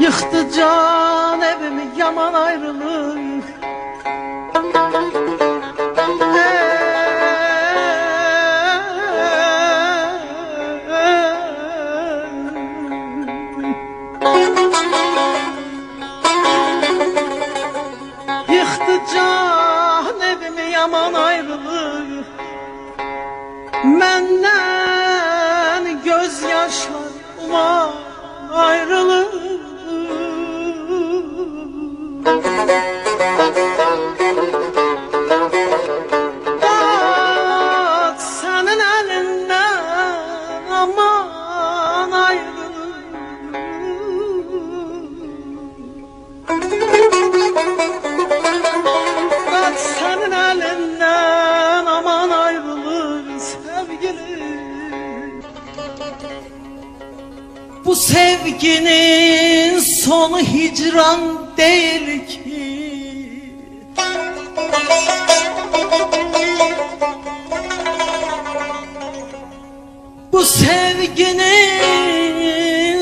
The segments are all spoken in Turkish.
Yıktı can evimi yaman ayrılık. Yıktı can evimi yaman ayrılık. Menden gözyaşlar uman ayrılık. Bak senin elinden aman ayrılık. Bak senin elinden aman ayrılık sevgilim. Bu sevginin sonu hicran değil ki. Bu sevginin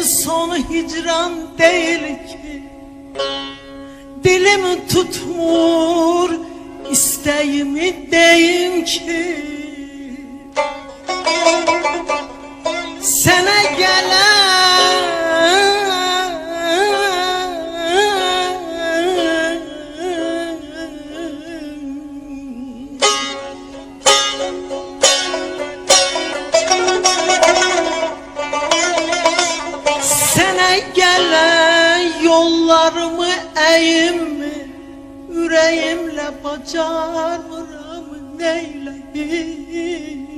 sonu hicran değil ki. Dilim tutmur isteğimi deyim ki. Sana gelen sana gelen yollarımı eğim mi? Yüreğimle bacarmıram neyleyim?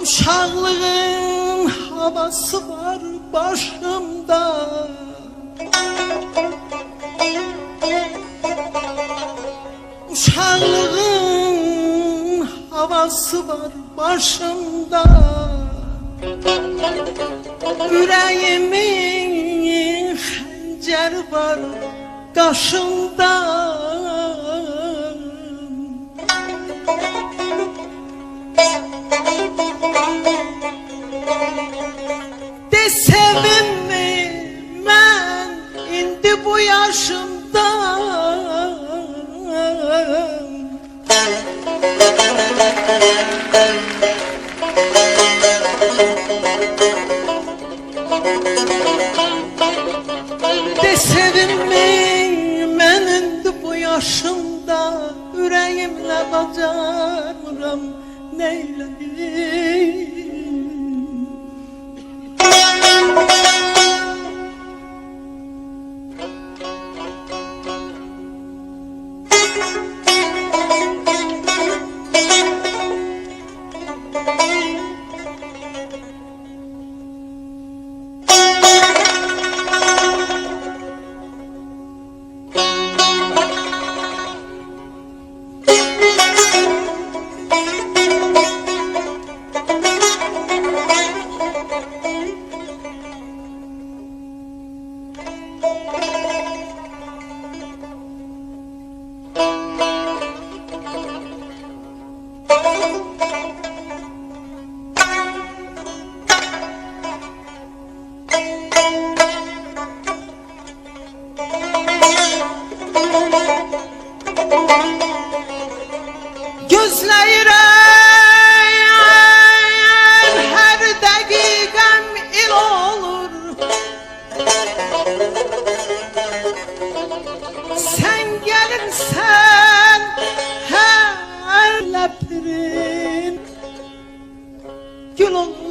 Uşaklığın havası var başımda. Uşaklığın havası var başımda. Yüreğimin xəncər var qaşımda. De sevinmi mən indi bu yaşımda. De sevinmi mən indi bu yaşımda. Yüreğimle bacarmıram neyleyim? Gözləyirəm hər dəqiqəm il olur. Sən gəlirsən hər ləprin gül olur.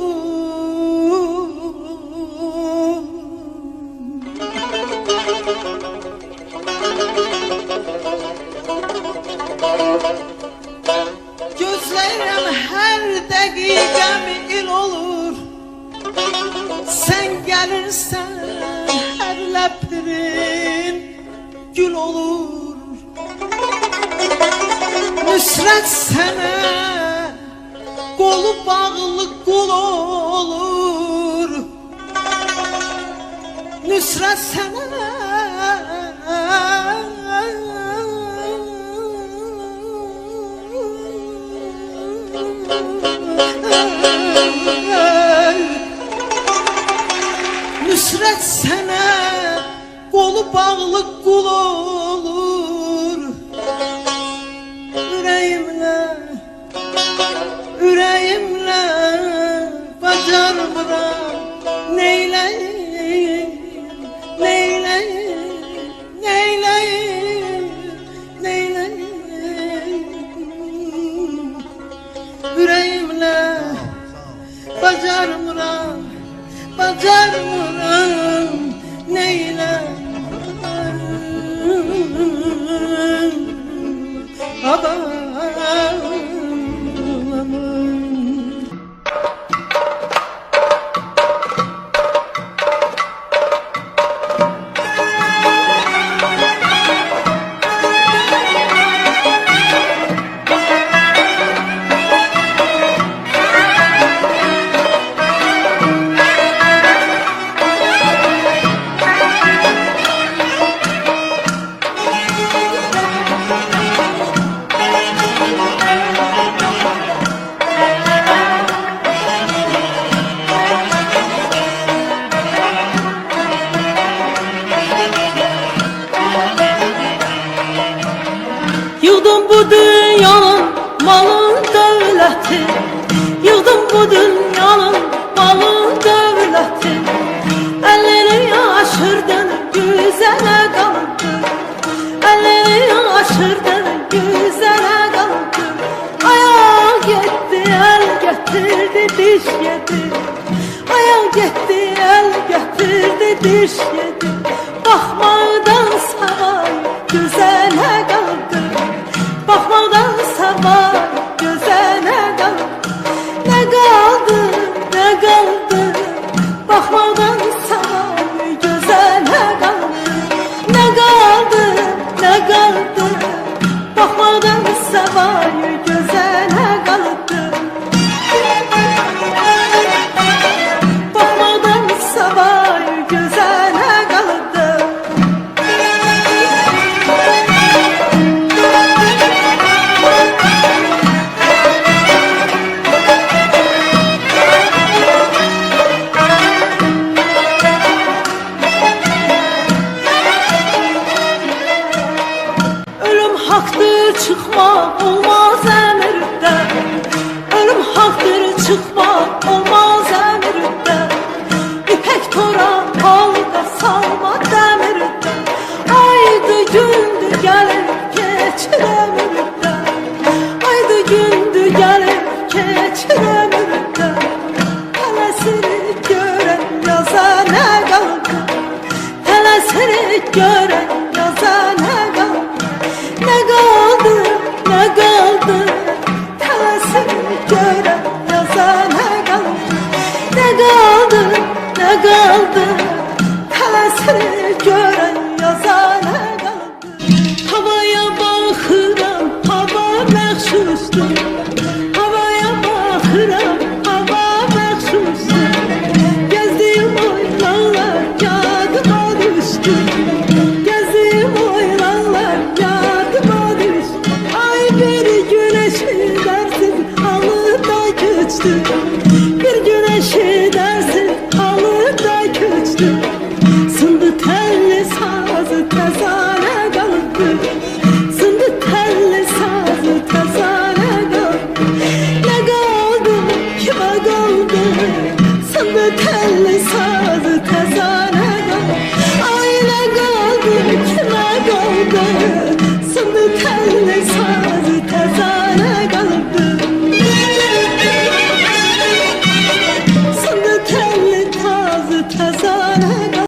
Gözləyirəm hər dəqiqəm il olur. Sən gəlirsən hər ləprin gül olur. Nüsrət sənə qolu bağlı qul olur. Nüsrət sənə Dostluk kul olur yüreğimle bacarmıram neyleyim yüreğimle bacarmıram neyleyim Aman Yığdım bu dünyanın malın devleti, yığdım bu dünyanın malın devleti. Ellerini aşırdın güzele kaldı, ellerini aşırdın güzele kaldı. Ayağa gitti el getirdi diş yedi, ayağa gitti el getirdi diş yedi. Bakmadan savay güzele kaldı, bakmadan sabah gözene kaldı. Ne kaldı, ne kaldı, bakmadan sabah gözene kaldı. Ne kaldı, ne kaldı, bakmadan sabah gözene kaldı. Bakmadan sabah gözene kaldı. Haktır çıkmak olmaz emirden, ölüm haktır çıkmak olmaz emirden. İpek tora halda salma demirden, aydı gündü gelip geçir emirden, aydı gündü gelip geçir emirden. Telesini gören yaza ne kaldı, telesini gören yaza ne kaldı. Ne kaldı, ne kaldı, telesini gören yaza ne kaldı. Ne kaldı, ne kaldı, telesini gören yaza ne kaldı. Havaya bakıram, hava məxsusdur. Havaya bakıram, hava məxsusdur. Gezdiyim oylanlar yadıma düştü, gezdiyim oylanlar yadıma düştü. Ay bir güneşin dersin halı da güçtü.